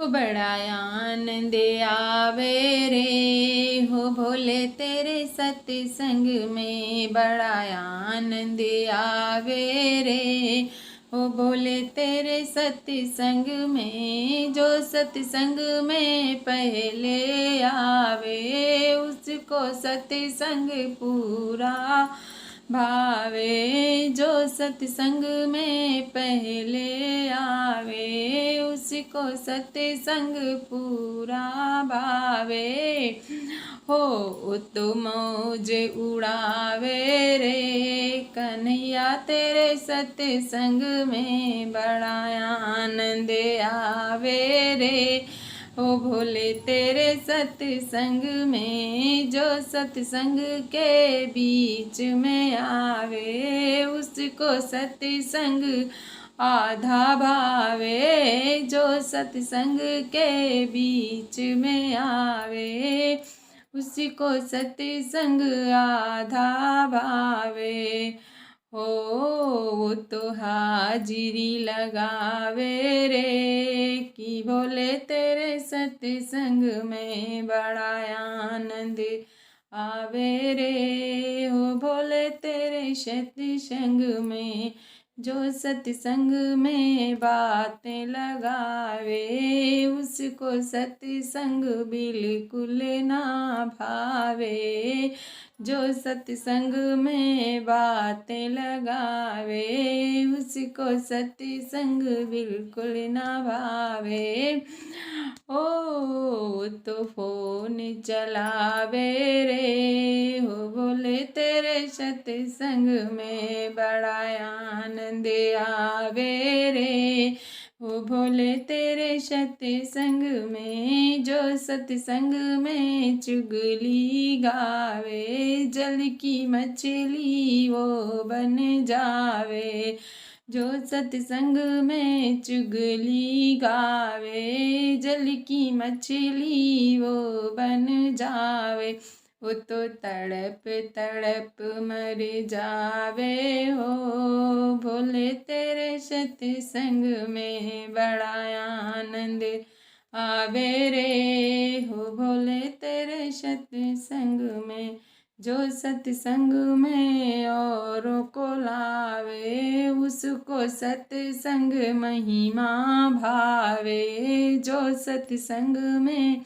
ओ बड़ा आनंद आवे रे हो भोले तेरे सत्संग में, बड़ा आनंद आवे रे हो भोले तेरे सत्संग में। जो सत्संग में पहले आवे उसको सत्संग पूरा भावे। जो सत्संग में पहले आवे उसको सत्संग पूरा भावे। हो तो मौज उड़ावे रे कन्हैया तेरे सत्संग में, बड़ा आनंद आवे रे ओ भोले तेरे सत्संग में। जो सत्संग के बीच में आवे उसको सत्संग आधा भावे। जो सत्संग के बीच में आवे उसको सत्संग आधा भावे। हो वो तो हाजिरी लगावे रे कि भोले तेरे सत्संग में, बड़ा आनंद आवे रे हो भोले तेरे सत्संग में। जो सत्संग में बातें लगावे उसको सत्संग बिल्कुल ना भावे। जो सत्संग में बातें लगावे उसको सत्संग बिल्कुल ना भावे। ओ तो फोन चलावे रे हो बोले तेरे सत्संग में, बड़ा आनंद आवे रे ओ भोले तेरे सत्संग में। जो सत्संग में चुगली गावे जल की मछली वो बन जावे। जो सत्संग में चुगली गावे जल की मछली वो बन जावे। वो तो तड़प तड़प मर जावे हो भोले तेरे सत्संग में, बड़ा आनंद आवे रे हो भोले तेरे सत्संग में। जो सत्संग में औरों को लावे उसको सत्संग महिमा भावे। जो सत्संग में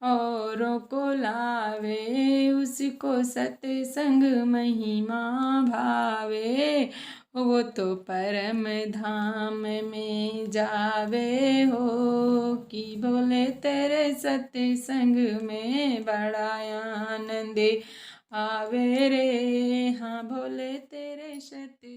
औरों को लावे उसको सत्संग महिमा भावे। वो तो परम धाम में जावे हो कि भोले तेरे सत्संग में, बड़ा आनंद आवे रे हाँ भोले तेरे सत्संग